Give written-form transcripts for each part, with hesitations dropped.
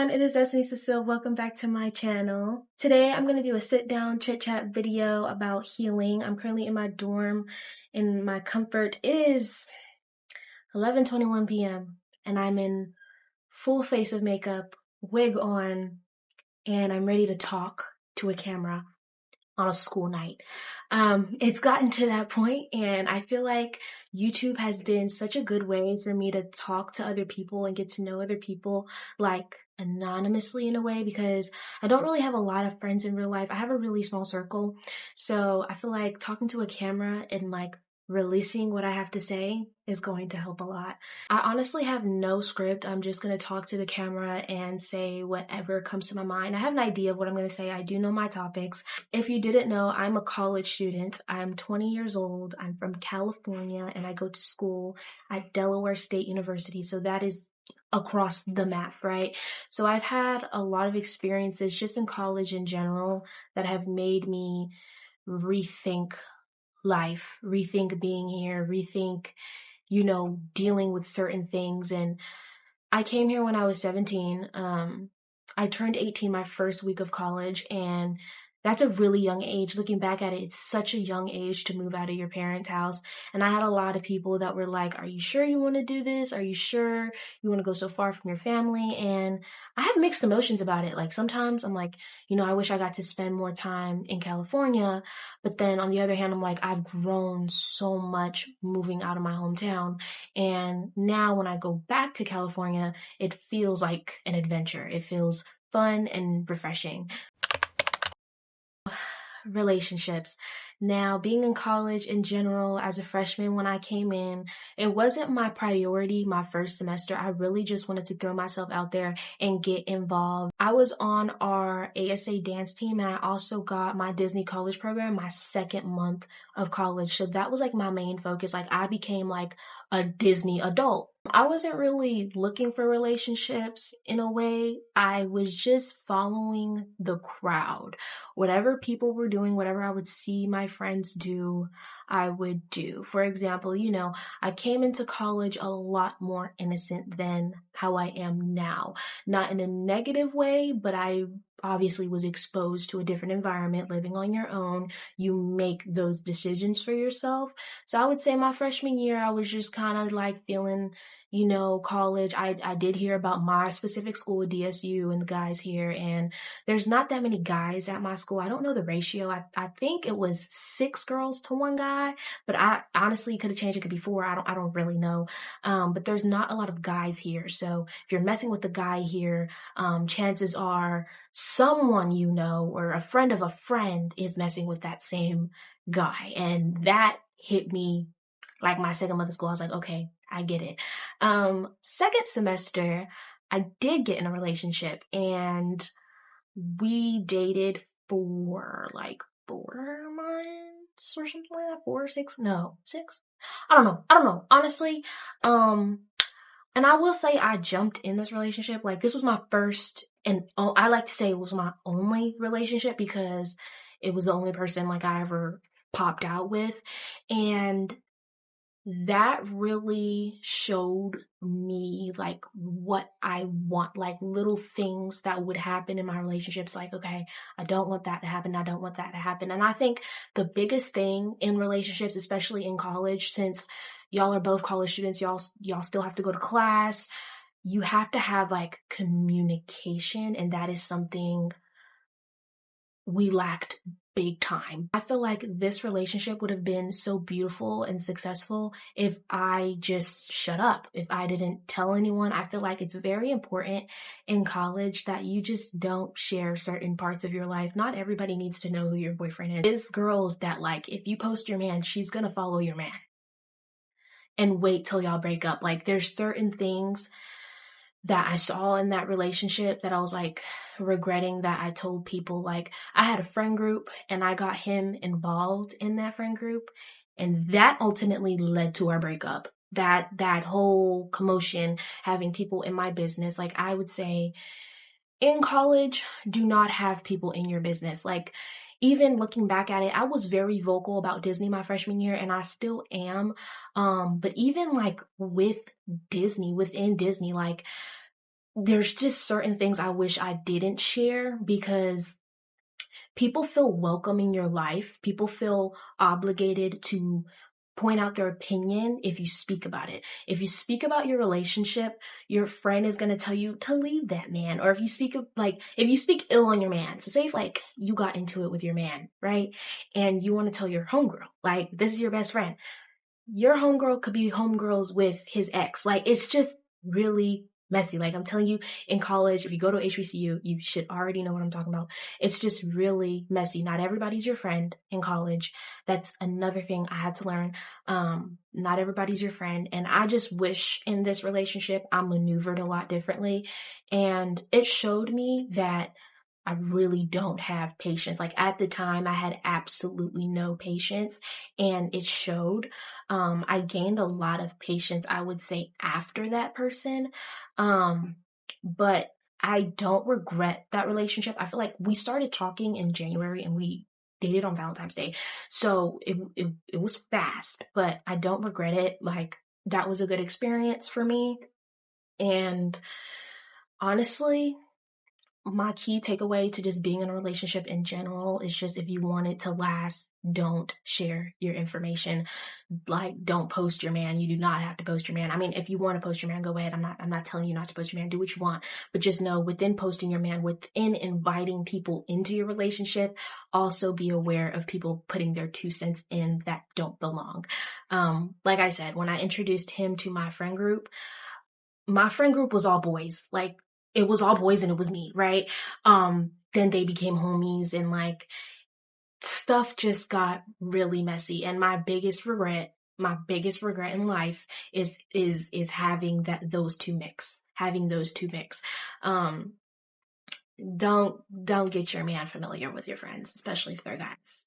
everyone, it is Destiny Cecile. Welcome back to my channel. Today I'm going to do a sit down chit chat video about healing. I'm currently in my dorm in my comfort. It is 11:21 p.m. and I'm in full face of makeup, wig on, and I'm ready to talk to a camera on a school night. It's gotten to that point, and I feel like YouTube has been such a good way for me to talk to other people and get to know other people, like anonymously in a way, because I don't really have a lot of friends in real life. I have a really small circle. So I feel like talking to a camera and like releasing what I have to say is going to help a lot. I honestly have no script. I'm just going to talk to the camera and say whatever comes to my mind. I have an idea of what I'm going to say. I do know my topics. If you didn't know, I'm a college student. I'm 20 years old. I'm from California and I go to school at Delaware State University. So that is across the map, right? So I've had a lot of experiences just in college in general that have made me rethink life, rethink being here, rethink, dealing with certain things. And I came here when I was 17. I turned 18 my first week of college, and that's a really young age. Looking back at it, it's such a young age to move out of your parents' house. And I had a lot of people that were like, are you sure you want to do this? Are you sure you want to go so far from your family? And I have mixed emotions about it. Like sometimes I'm like, I wish I got to spend more time in California. But then on the other hand, I'm like, I've grown so much moving out of my hometown. And now when I go back to California, it feels like an adventure. It feels fun and refreshing. Relationships. Now, being in college in general, as a freshman when I came in, it wasn't my priority my first semester. I really just wanted to throw myself out there and get involved. I was on our ASA dance team, and I also got my Disney college program my second month of college. So that was like my main focus. Like I became like a Disney adult. I wasn't really looking for relationships in a way. I was just following the crowd. Whatever people were doing, whatever I would see my friends do, I would do. For example, I came into college a lot more innocent than how I am now. Not in a negative way, but I obviously was exposed to a different environment, living on your own. You make those decisions for yourself. So I would say my freshman year, I was just kind of like feeling, college. I did hear about my specific school, DSU, and the guys here, and there's not that many guys at my school. I don't know the ratio. I think it was 6 girls to 1 guy, but I honestly could have changed. It could be 4. I don't really know. But there's not a lot of guys here. So if you're messing with the guy here, chances are someone or a friend of a friend is messing with that same guy. And that hit me like my second month of school. I was like, okay, I get it. Second semester, I did get in a relationship, and we dated for like 4 months or something like that. 4 or 6? No, 6? I don't know. Honestly, and I will say I jumped in this relationship. Like this was my first, and I like to say it was my only relationship because it was the only person like I ever popped out with. And that really showed me like what I want, like little things that would happen in my relationships. Like, okay, I don't want that to happen. I don't want that to happen. And I think the biggest thing in relationships, especially in college, since y'all are both college students, y'all still have to go to class. You have to have like communication, and that is something we lacked big time. I feel like this relationship would have been so beautiful and successful if I just shut up, if I didn't tell anyone. I feel like it's very important in college that you just don't share certain parts of your life. Not everybody needs to know who your boyfriend is. There's girls that like, if you post your man, she's gonna follow your man and wait till y'all break up. Like there's certain things that I saw in that relationship that I was like regretting that I told people. Like I had a friend group and I got him involved in that friend group, and that ultimately led to our breakup. That whole commotion, having people in my business, like I would say in college, do not have people in your business. Like even looking back at it, I was very vocal about Disney my freshman year, and I still am. But even like with Disney, within Disney, like there's just certain things I wish I didn't share because people feel welcome in your life. People feel obligated to point out their opinion if you speak about it. If you speak about your relationship, your friend is going to tell you to leave that man. Or if you speak if you speak ill on your man, so say if like you got into it with your man, right? And you want to tell your homegirl, like this is your best friend. Your homegirl could be homegirls with his ex. Like it's just really messy. Like I'm telling you, in college, if you go to HBCU, you should already know what I'm talking about. It's just really messy. Not everybody's your friend in college. That's another thing I had to learn. Not everybody's your friend. And I just wish in this relationship I maneuvered a lot differently. And it showed me that I really don't have patience. Like at the time, I had absolutely no patience and it showed. I gained a lot of patience, I would say, after that person. But I don't regret that relationship. I feel like we started talking in January and we dated on Valentine's Day. So it was fast, but I don't regret it. Like that was a good experience for me. And honestly, my key takeaway to just being in a relationship in general is just if you want it to last, don't share your information. Like, don't post your man. You do not have to post your man. I mean, if you want to post your man, go ahead. I'm not telling you not to post your man. Do what you want. But just know within posting your man, within inviting people into your relationship, also be aware of people putting their 2 cents in that don't belong. Like I said, when I introduced him to my friend group was all boys. Like it was all boys and it was me, right? Then they became homies and like stuff just got really messy. And my biggest regret in life is having those two mix. Having those two mix. Don't get your man familiar with your friends, especially if they're guys.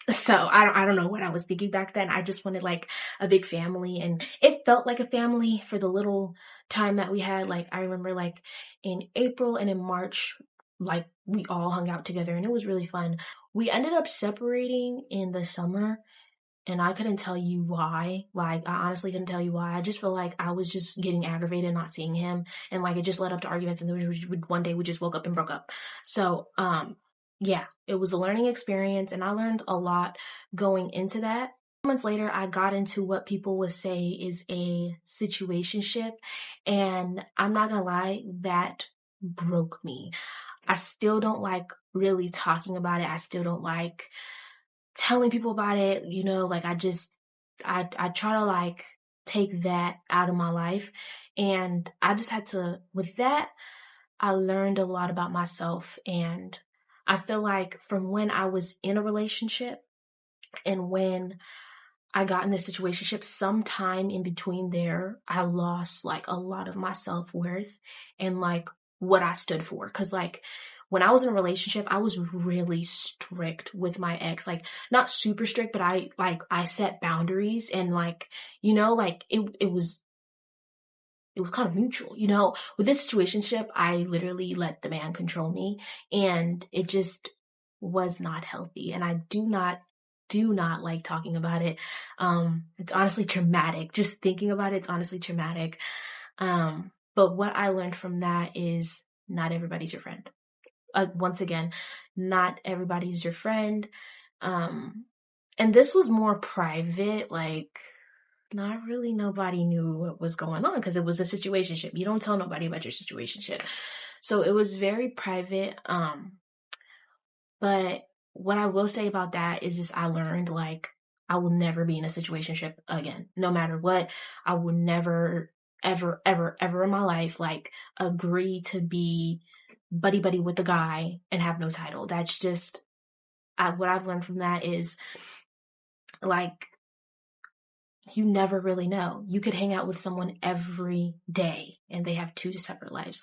So I don't know what I was thinking back then. I just wanted like a big family and it felt like a family for the little time that we had. Like I remember like in April and in March, like we all hung out together and it was really fun. We ended up separating in the summer and I couldn't tell you why. Like, I honestly couldn't tell you why. I just feel like I was just getting aggravated not seeing him. And like, it just led up to arguments. And then one day we just woke up and broke up. So, yeah, it was a learning experience. And I learned a lot going into that. Months later, I got into what people would say is a situationship. And I'm not gonna lie, that broke me. I still don't like really talking about it. I still don't like telling people about it, like I try to like take that out of my life. And I just had to, with that, I learned a lot about myself. And I feel like from when I was in a relationship and when I got in this situationship, sometime in between there, I lost like a lot of my self-worth and like what I stood for. Cause like when I was in a relationship, I was really strict with my ex, like not super strict, but I set boundaries and like, like it was kind of mutual. With this situationship, I literally let the man control me and it just was not healthy. And I do not like talking about it. It's honestly traumatic. Just thinking about it, it's honestly traumatic. But what I learned from that is not everybody's your friend. Once again, not everybody's your friend. And this was more private, like not really nobody knew what was going on because it was a situationship. You don't tell nobody about your situationship. So it was very private. But what I will say about that is just I learned like I will never be in a situationship again. No matter what, I will never, ever, ever, ever in my life like agree to be buddy buddy with a guy and have no title. That's just what I've learned from that is like you never really know. You could hang out with someone every day and they have two separate lives.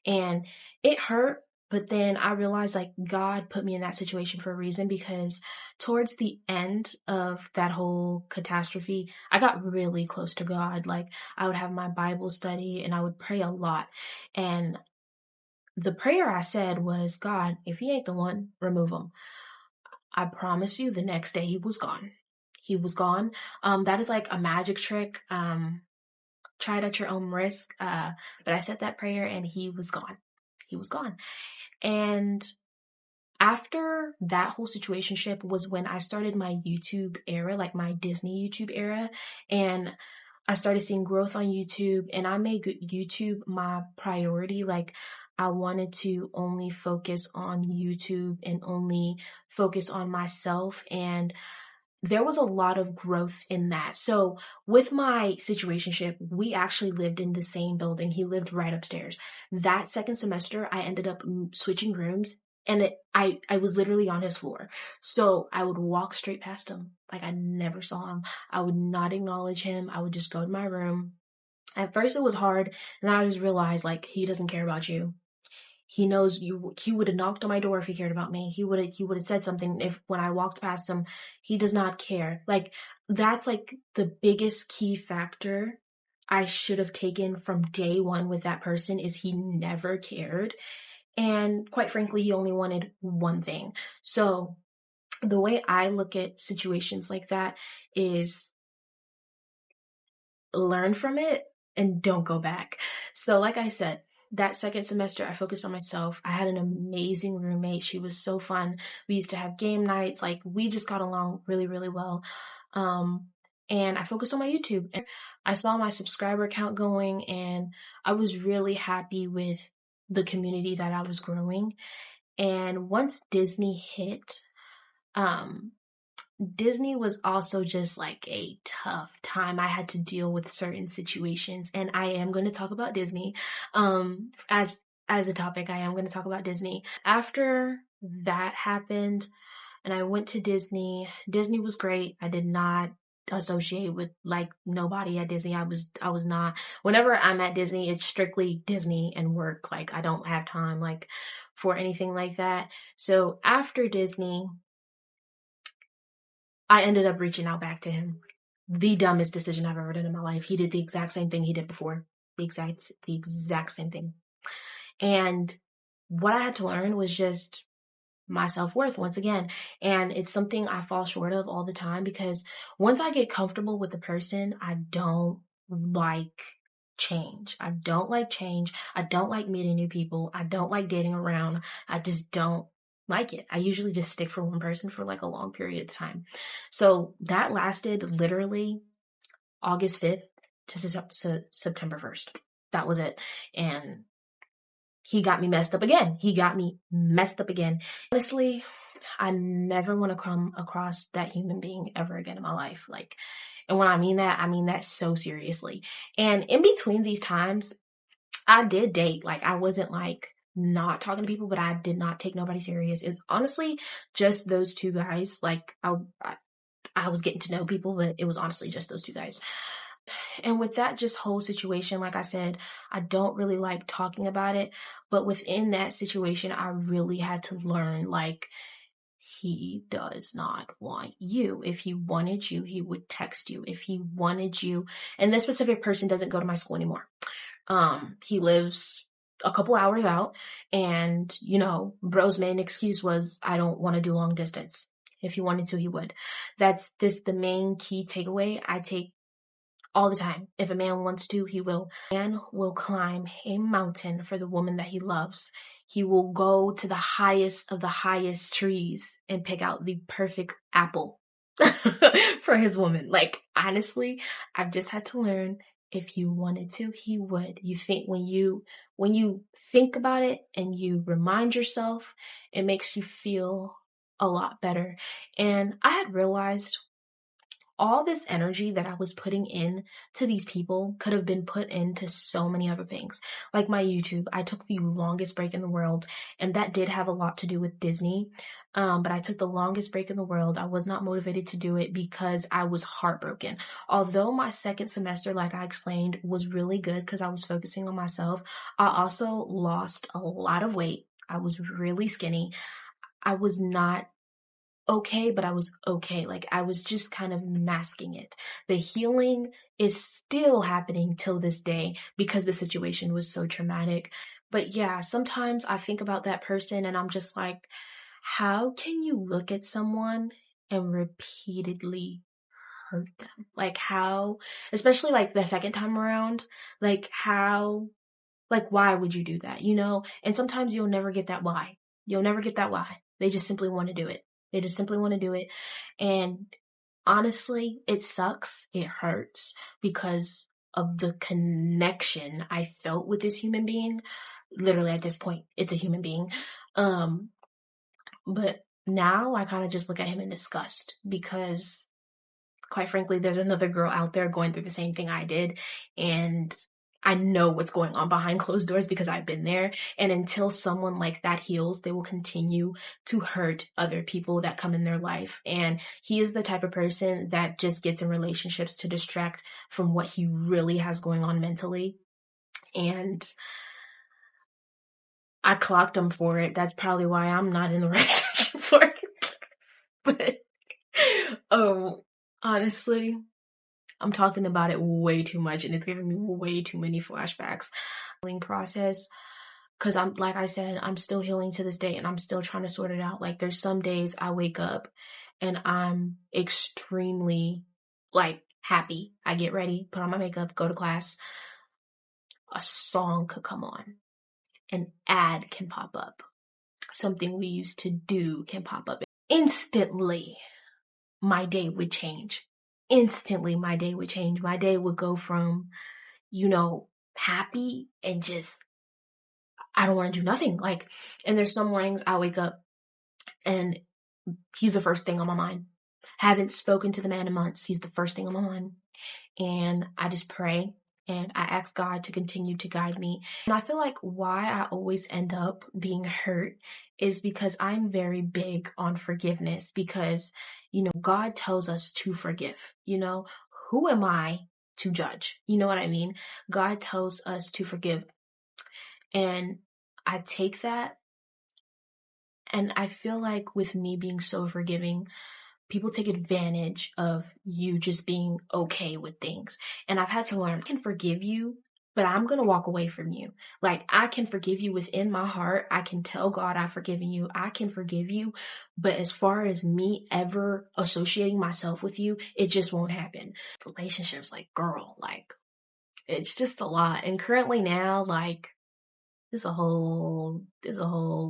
And it hurt, but then I realized like God put me in that situation for a reason because towards the end of that whole catastrophe, I got really close to God. Like I would have my Bible study and I would pray a lot. And the prayer I said was, God, if he ain't the one, remove him. I promise you the next day he was gone. He was gone. That is like a magic trick. try it at your own risk. But I said that prayer and he was gone. He was gone. And after that whole situationship was when I started my YouTube era, like my Disney YouTube era. And I started seeing growth on YouTube, and I made YouTube my priority. Like, I wanted to only focus on YouTube and only focus on myself. And there was a lot of growth in that. So with my situationship, we actually lived in the same building. He lived right upstairs. That second semester, I ended up switching rooms, and I was literally on his floor. So I would walk straight past him. Like, I never saw him. I would not acknowledge him. I would just go to my room. At first it was hard, and I just realized, like, he doesn't care about you. He knows you. He would have knocked on my door if he cared about me. He would have said something if when I walked past him. He does not care. Like, that's like the biggest key factor I should have taken from day one with that person is he never cared. And quite frankly, he only wanted one thing. So the way I look at situations like that is learn from it and don't go back. So like I said, that second semester, I focused on myself. I had an amazing roommate. She was so fun. We used to have game nights. Like, we just got along really, really well. And I focused on my YouTube. I saw my subscriber count going, and I was really happy with the community that I was growing. And once Disney hit, Disney was also just like a tough time. I had to deal with certain situations, and I am going to talk about Disney. As a topic, I am going to talk about Disney. After that happened and I went to Disney, Disney was great. I did not associate with like nobody at Disney. I was not. Whenever I'm at Disney, it's strictly Disney and work. Like, I don't have time like for anything like that. So after Disney, I ended up reaching out back to him. The dumbest decision I've ever done in my life. He did the exact same thing he did before. The exact same thing. And what I had to learn was just my self-worth once again. And it's something I fall short of all the time, because once I get comfortable with the person, I don't like change. I don't like change. I don't like meeting new people. I don't like dating around. I just don't like it. I usually just stick for one person for like a long period of time. So that lasted literally August 5th to September 1st. That was it. And he got me messed up again. Honestly, I never want to come across that human being ever again in my life. Like, and when I mean that so seriously. And in between these times, I did date. Like, I wasn't like not talking to people, but I did not take nobody serious. It's honestly just those two guys. Like, I was getting to know people, but it was honestly just those two guys. And with that just whole situation, like I said, I don't really like talking about it, but within that situation, I really had to learn, like, he does not want you. If he wanted you, he would text you. If he wanted you, and this specific person doesn't go to my school anymore. He lives a couple hours out, and, bro's main excuse was, I don't want to do long distance. If he wanted to, he would. That's just the main key takeaway I take all the time. If a man wants to, he will. A man will climb a mountain for the woman that he loves. He will go to the highest of the highest trees and pick out the perfect apple for his woman. Like, honestly, I've just had to learn, if he wanted to, he would. You think when you think about it and you remind yourself, it makes you feel a lot better. And I had realized all this energy that I was putting in to these people could have been put into so many other things. Like my YouTube, I took the longest break in the world, and that did have a lot to do with Disney. But I took the longest break in the world. I was not motivated to do it because I was heartbroken. Although my second semester, like I explained, was really good because I was focusing on myself, I also lost a lot of weight. I was really skinny. I was not okay, but I was okay. Like, I was just kind of masking it. The healing is still happening till this day because the situation was so traumatic. But yeah, sometimes I think about that person and I'm just like, how can you look at someone and repeatedly hurt them. Like how, especially like the second time around, like how, like why would you do that, you know? And sometimes you'll never get that why. You'll never get that why. They just simply want to do it. They just simply want to do it. And honestly, it sucks. It hurts because of the connection I felt with this human being. Literally at this point, it's a human being. But now I kind of just look at him in disgust because quite frankly, there's another girl out there going through the same thing I did. And I know what's going on behind closed doors because I've been there. And until someone like that heals, they will continue to hurt other people that come in their life. And he is the type of person that just gets in relationships to distract from what he really has going on mentally. And I clocked him for it. That's probably why I'm not in the relationship for it. But honestly, I'm talking about it way too much and it's giving me way too many flashbacks. Healing process, because like I said, I'm still healing to this day and I'm still trying to sort it out. Like there's some days I wake up and I'm extremely like happy. I get ready, put on my makeup, go to class. A song could come on. An ad can pop up. Something we used to do can pop up. Instantly, my day would change. Instantly, my day would change. My day would go from, you know, happy and just, I don't want to do nothing. Like, and there's some mornings I wake up and he's the first thing on my mind. Haven't spoken to the man in months. He's the first thing on my mind. And I just pray and I ask God to continue to guide me. And I feel like why I always end up being hurt is because I'm very big on forgiveness because, you know, God tells us to forgive, you know, who am I to judge? You know what I mean? God tells us to forgive. And I take that and I feel like with me being so forgiving, people take advantage of you just being okay with things. And I've had to learn, I can forgive you, but I'm going to walk away from you. Like I can forgive you within my heart. I can tell God I've forgiven you. I can forgive you. But as far as me ever associating myself with you, it just won't happen. Relationships, like girl, like it's just a lot. And currently now, like there's a whole,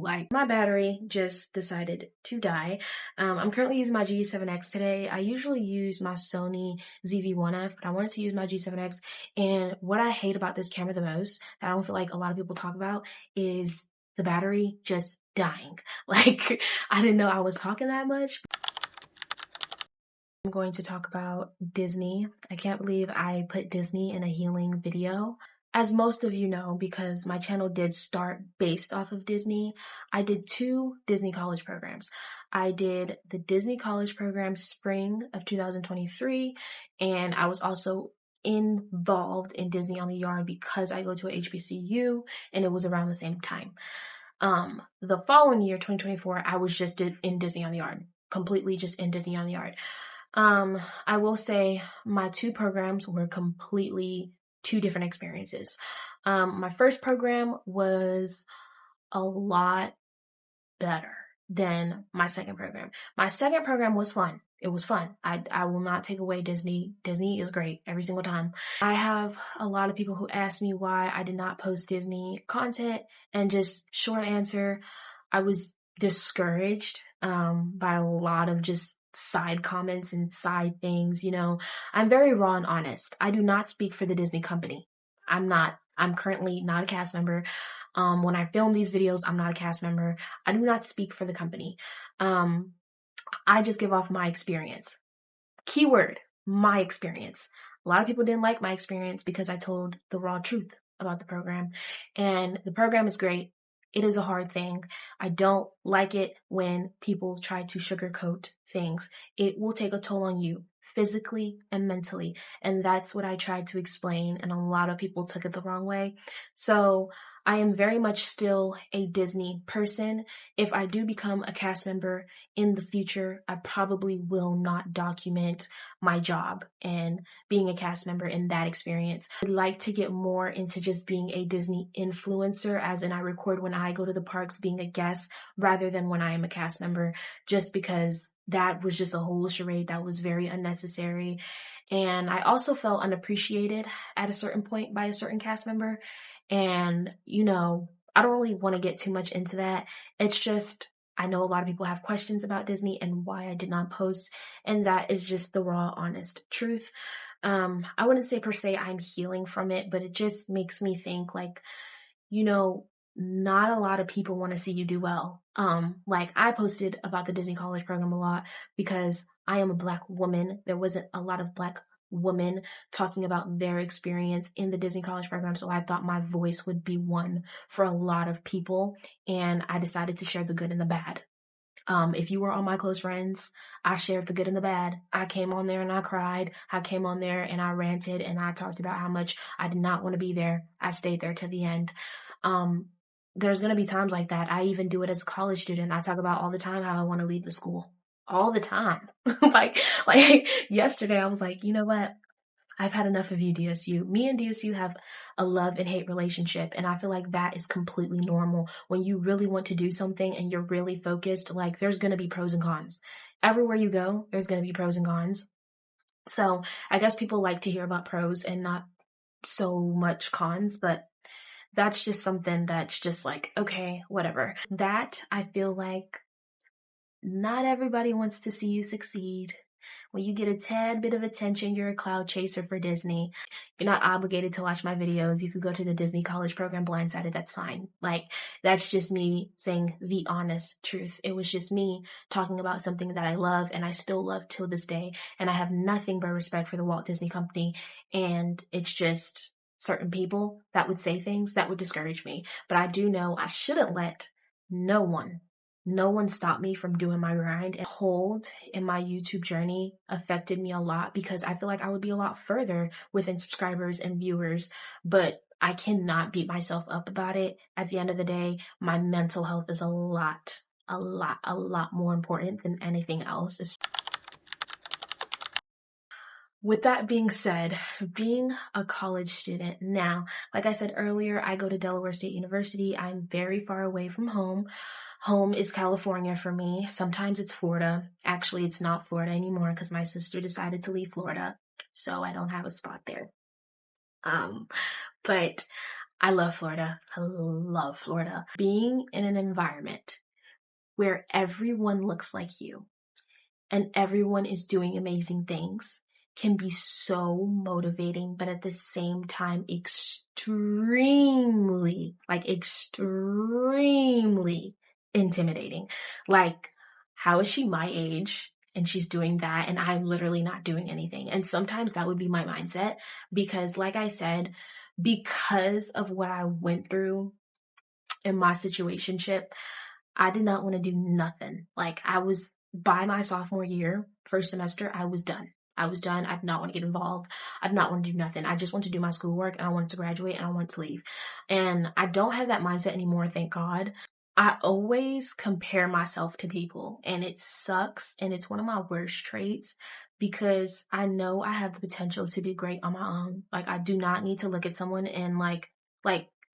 like, my battery just decided to die. I'm currently using my G7X today. I usually use my Sony ZV-1F, but I wanted to use my G7X. And what I hate about this camera the most, that I don't feel like a lot of people talk about, is the battery just dying. Like, I didn't know I was talking that much. I'm going to talk about Disney. I can't believe I put Disney in a healing video. As most of you know, because my channel did start based off of Disney, I did 2 Disney college programs. I did the Disney college program spring of 2023, and I was also involved in Disney on the Yard because I go to a hbcu, and it was around the same time. The following year, 2024, I was just in Disney on the Yard, completely just in Disney on the Yard. I will say my 2 programs were completely 2 different experiences. My first program was a lot better than my second program. My second program was fun. It was fun. I will not take away Disney. Disney is great every single time. I have a lot of people who ask me why I did not post Disney content, and just short answer, I was discouraged by a lot of just side comments and side things. You know, I'm very raw and honest. I do not speak for the Disney company. I'm currently not a cast member. When I film these videos, I'm not a cast member. I do not speak for the company. I just give off my experience. Keyword, my experience. A lot of people didn't like my experience because I told the raw truth about the program. And the program is great. It is a hard thing. I don't like it when people try to sugarcoat things. It will take a toll on you physically and mentally. And that's what I tried to explain. And a lot of people took it the wrong way. So I am very much still a Disney person. If I do become a cast member in the future, I probably will not document my job and being a cast member in that experience. I'd like to get more into just being a Disney influencer, as in I record when I go to the parks being a guest rather than when I am a cast member, just because that was just a whole charade that was very unnecessary. And I also felt unappreciated at a certain point by a certain cast member. And, I don't really want to get too much into that. It's just, I know a lot of people have questions about Disney and why I did not post. And that is just the raw, honest truth. I wouldn't say per se I'm healing from it, but it just makes me think like, you know, not a lot of people want to see you do well. Like I posted about the Disney College program a lot because I am a Black woman. There wasn't a lot of Black women talking about their experience in the Disney College program. So I thought my voice would be one for a lot of people. And I decided to share the good and the bad. If you were on my close friends, I shared the good and the bad. I came on there and I cried. I came on there and I ranted and I talked about how much I did not want to be there. I stayed there to the end. Um, there's going to be times like that. I even do it as a college student. I talk about all the time how I want to leave the school all the time. like yesterday, I was like, you know what? I've had enough of you, DSU. Me and DSU have a love and hate relationship, and I feel like that is completely normal. When you really want to do something and you're really focused, like there's going to be pros and cons. Everywhere you go, there's going to be pros and cons. So I guess people like to hear about pros and not so much cons, but that's just something that's just like, okay, whatever. That I feel like not everybody wants to see you succeed. When you get a tad bit of attention, you're a cloud chaser for Disney. You're not obligated to watch my videos. You could go to the Disney College program blindsided. That's fine. Like, that's just me saying the honest truth. It was just me talking about something that I love and I still love till this day. And I have nothing but respect for the Walt Disney Company. And it's just certain people that would say things that would discourage me. But I do know I shouldn't let no one no one stopped me from doing my grind, and hold in my YouTube journey affected me a lot because I feel like I would be a lot further within subscribers and viewers, but I cannot beat myself up about it. At the end of the day, my mental health is a lot more important than anything else. With that being said, being a college student now, like I said earlier, I go to Delaware State University. I'm very far away from home. Home is California for me. Sometimes it's Florida. Actually, it's not Florida anymore because my sister decided to leave Florida. So I don't have a spot there. But I love Florida. I love Florida. Being in an environment where everyone looks like you and everyone is doing amazing things can be so motivating, but at the same time, extremely intimidating. Like, how is she my age? And she's doing that, and I'm literally not doing anything. And sometimes that would be my mindset because, like I said, because of what I went through in my situationship, I did not want to do nothing. Like I was by my sophomore year, first semester, I was done. I was done. I did not want to get involved. I did not want to do nothing. I just wanted to do my schoolwork and I wanted to graduate and I wanted to leave. And I don't have that mindset anymore, thank God. I always compare myself to people and it sucks and it's one of my worst traits because I know I have the potential to be great on my own. Like I do not need to look at someone and like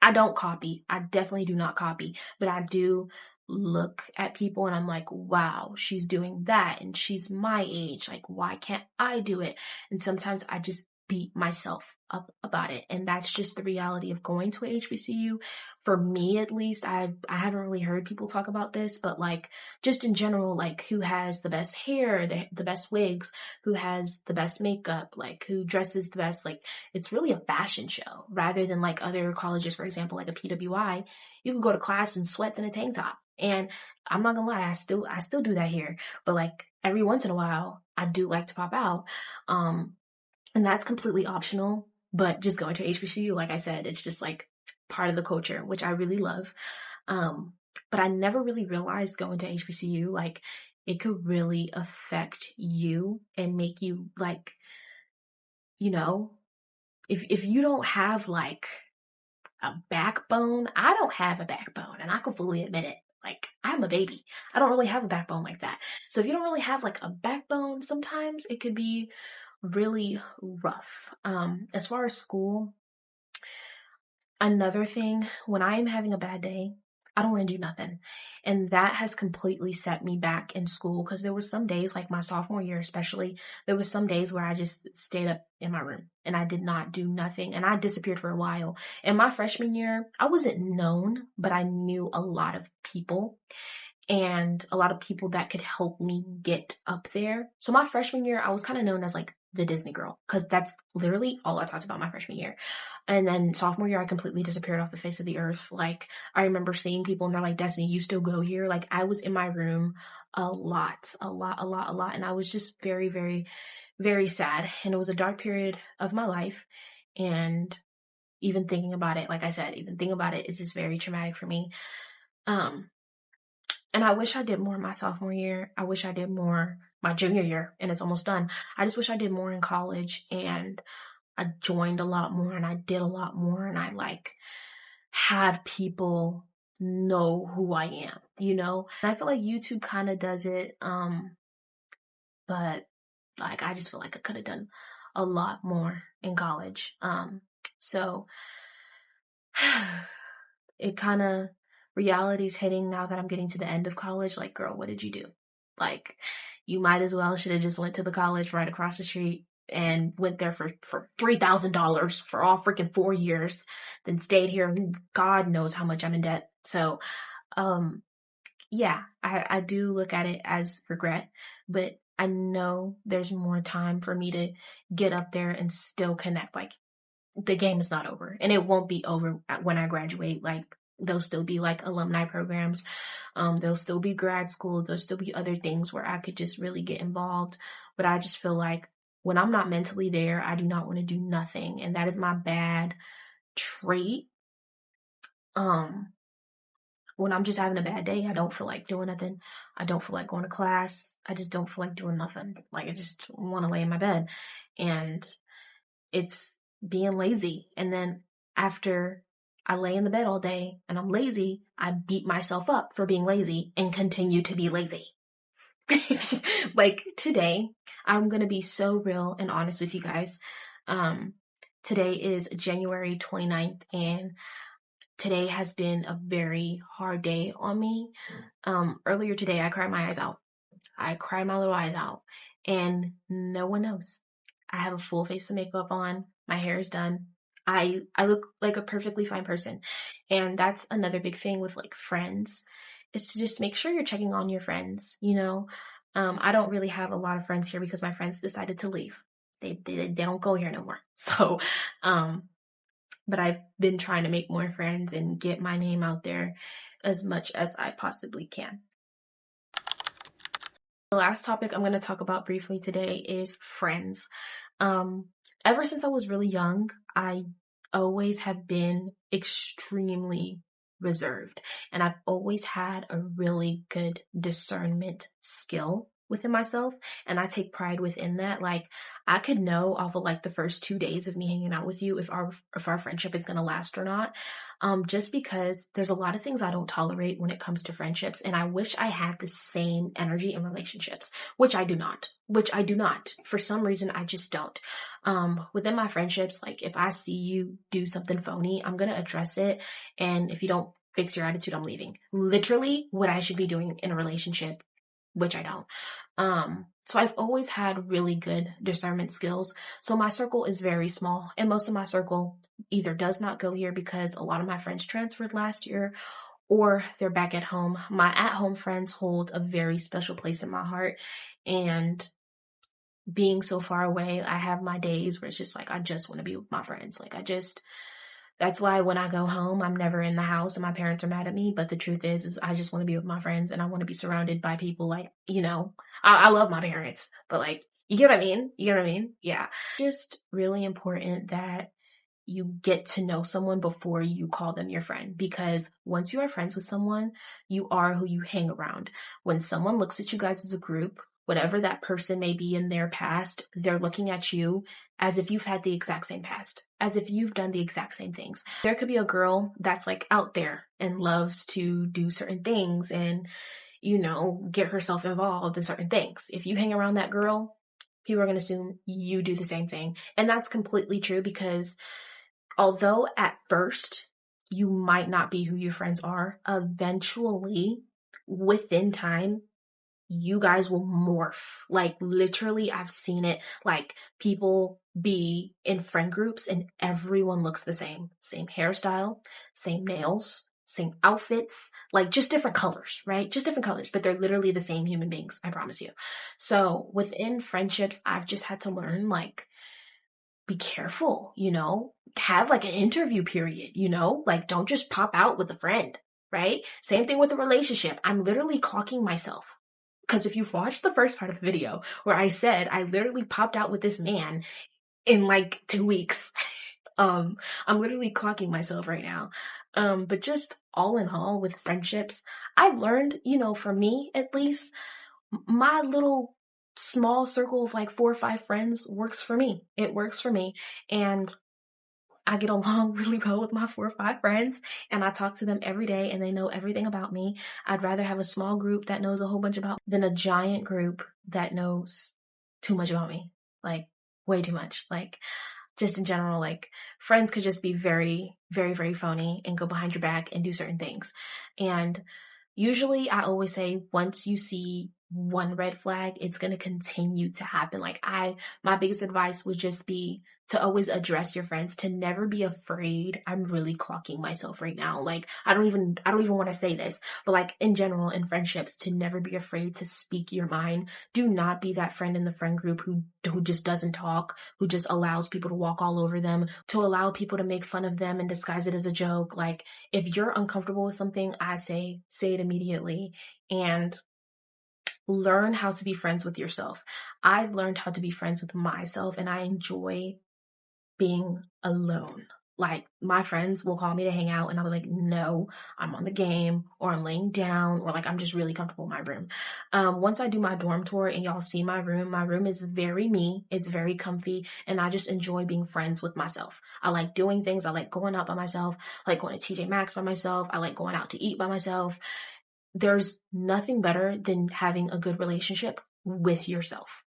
I don't copy. I definitely do not copy, but I do look at people and I'm like, wow, she's doing that and she's my age. Like, why can't I do it? And sometimes I just beat myself up about it. And that's just the reality of going to a HBCU. For me, at least, I haven't really heard people talk about this, but like just in general, like who has the best hair, the best wigs, who has the best makeup, like who dresses the best, like it's really a fashion show rather than like other colleges, for example, like a PWI. You can go to class in sweats and a tank top. And I'm not gonna lie, I still do that here. But like every once in a while, I do like to pop out. And that's completely optional. But just going to HBCU, like I said, it's just like part of the culture, which I really love. But I never really realized going to HBCU, like it could really affect you and make you like, you know, if you don't have like a backbone, I don't have a backbone and I can fully admit it. Like I'm a baby. I don't really have a backbone like that. So if you don't really have like a backbone, sometimes it could be really rough. As far as school, another thing, when I am having a bad day, I don't want to do nothing. And that has completely set me back in school because there were some days, like my sophomore year especially, there was some days where I just stayed up in my room and I did not do nothing and I disappeared for a while. In my freshman year, I wasn't known, but I knew a lot of people and a lot of people that could help me get up there. So my freshman year, I was kind of known as like the Disney girl because that's literally all I talked about my freshman year. And then sophomore year, I completely disappeared off the face of the earth. Like I remember seeing people and they're like, Destiny, you still go here? Like I was in my room a lot. And I was just very, very, very sad. And it was a dark period of my life. And even thinking about it, like I said, even thinking about it is just very traumatic for me. And I wish I did more my sophomore year. I wish I did more my junior year, and it's almost done. I just wish I did more in college and I joined a lot more and I did a lot more and I like had people know who I am, you know? And I feel like YouTube kind of does it. But like I just feel like I could have done a lot more in college. So it kind of reality's hitting now that I'm getting to the end of college. Like, girl, what did you do? Like, you might as well should have just went to the college right across the street and went there for $3,000 for all freaking 4 years, then stayed here. And God knows how much I'm in debt. So, yeah, I do look at it as regret, but I know there's more time for me to get up there and still connect. Like, the game is not over and it won't be over when I graduate. Like there'll still be like alumni programs. There'll still be grad school. There'll still be other things where I could just really get involved. But I just feel like when I'm not mentally there, I do not want to do nothing. And that is my bad trait. When I'm just having a bad day, I don't feel like doing nothing. I don't feel like going to class. I just don't feel like doing nothing. Like I just want to lay in my bed and it's being lazy. And then after I lay in the bed all day and I'm lazy, I beat myself up for being lazy and continue to be lazy. Like today, I'm going to be so real and honest with you guys. Today is January 29th and today has been a very hard day on me. Earlier today, I cried my eyes out. I cried my little eyes out and no one knows. I have a full face of makeup on. My hair is done. I look like a perfectly fine person. And that's another big thing with like friends is to just make sure you're checking on your friends, you know? I don't really have a lot of friends here because my friends decided to leave. They don't go here no more. So, but I've been trying to make more friends and get my name out there as much as I possibly can. The last topic I'm going to talk about briefly today is friends. Ever since I was really young, I always have been extremely reserved and I've always had a really good discernment skill within myself and I take pride within that. Like I could know off of like the first 2 days of me hanging out with you if our friendship is going to last or not. Just because there's a lot of things I don't tolerate when it comes to friendships and I wish I had the same energy in relationships, which I do not. For some reason, I just don't. Within my friendships, like if I see you do something phony, I'm going to address it. And if you don't fix your attitude, I'm leaving. Literally what I should be doing in a relationship, which I don't. So I've always had really good discernment skills. So my circle is very small and most of my circle either does not go here because a lot of my friends transferred last year or they're back at home. My at-home friends hold a very special place in my heart. And being so far away, I have my days where it's just like, I just want to be with my friends. Like that's why when I go home, I'm never in the house and my parents are mad at me. But the truth is I just want to be with my friends and I want to be surrounded by people like, you know, I love my parents, but like, you get what I mean? Yeah. Just really important that you get to know someone before you call them your friend because once you are friends with someone, you are who you hang around. When someone looks at you guys as a group, whatever that person may be in their past, they're looking at you as if you've had the exact same past, as if you've done the exact same things. There could be a girl that's like out there and loves to do certain things and, you know, get herself involved in certain things. If you hang around that girl, people are going to assume you do the same thing. And that's completely true because although at first you might not be who your friends are. Eventually, within time, you guys will morph. Like literally, I've seen it. Like people be in friend groups and everyone looks the same. Same hairstyle, same nails, same outfits, like just different colors, right? Just different colors, but they're literally the same human beings, I promise you. So within friendships, I've just had to learn like be careful, have like an interview period, like don't just pop out with a friend, right? Same thing with a relationship. I'm literally clocking myself. Because if you've watched the first part of the video where I said I literally popped out with this man in like 2 weeks, I'm literally clocking myself right now. But just all in all with friendships, I've learned, for me at least, my little small circle of like 4 or 5 friends works for me. It works for me. And I get along really well with my 4 or 5 friends and I talk to them every day and they know everything about me. I'd rather have a small group that knows a whole bunch about me than a giant group that knows too much about me. Like way too much. Like just in general, like friends could just be very, very, very phony and go behind your back and do certain things. And usually I always say once you see one red flag, it's going to continue to happen. My biggest advice would just be to always address your friends, to never be afraid. I'm really clocking myself right now. Like, I don't even want to say this, but like in general, in friendships, to never be afraid to speak your mind. Do not be that friend in the friend group who just doesn't talk, who just allows people to walk all over them, to allow people to make fun of them and disguise it as a joke. Like, if you're uncomfortable with something, I say it immediately and learn how to be friends with yourself. I've learned how to be friends with myself and I enjoy being alone. Like my friends will call me to hang out and I'll be like, no, I'm on the game or I'm laying down or like I'm just really comfortable in my room. Once I do my dorm tour and y'all see my room is very me. It's very comfy and I just enjoy being friends with myself. I like doing things. I like going out by myself. I like going to TJ Maxx by myself. I like going out to eat by myself. There's nothing better than having a good relationship with yourself,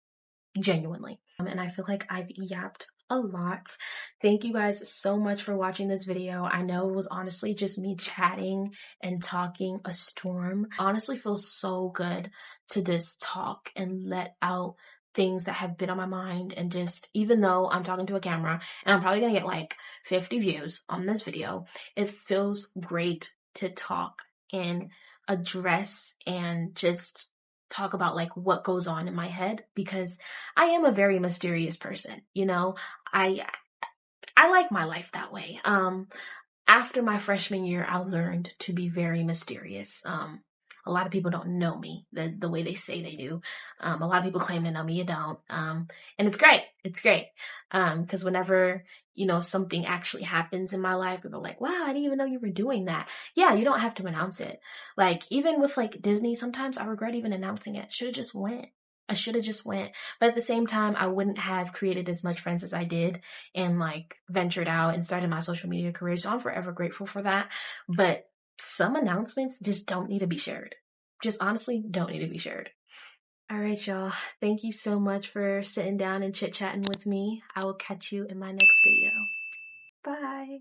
genuinely. And I feel like I've yapped a lot. Thank you guys so much for watching this video. I know it was honestly just me chatting and talking a storm. Honestly feels so good to just talk and let out things that have been on my mind and just, even though I'm talking to a camera and I'm probably gonna get like 50 views on this video, it feels great to talk and address and just talk about like what goes on in my head because I am a very mysterious person, I like my life that way. After my freshman year, I learned to be very mysterious. A lot of people don't know me the way they say they do. A lot of people claim to know me, you don't. And it's great. It's great. Because whenever, something actually happens in my life, people are like, wow, I didn't even know you were doing that. Yeah, you don't have to announce it. Like, even with like Disney, sometimes I regret even announcing it. Should have just went. I should have just went. But at the same time, I wouldn't have created as much friends as I did and like ventured out and started my social media career. So I'm forever grateful for that. But some announcements just don't need to be shared. Just honestly don't need to be shared. All right, y'all. Thank you so much for sitting down and chit-chatting with me. I will catch you in my next video. Bye.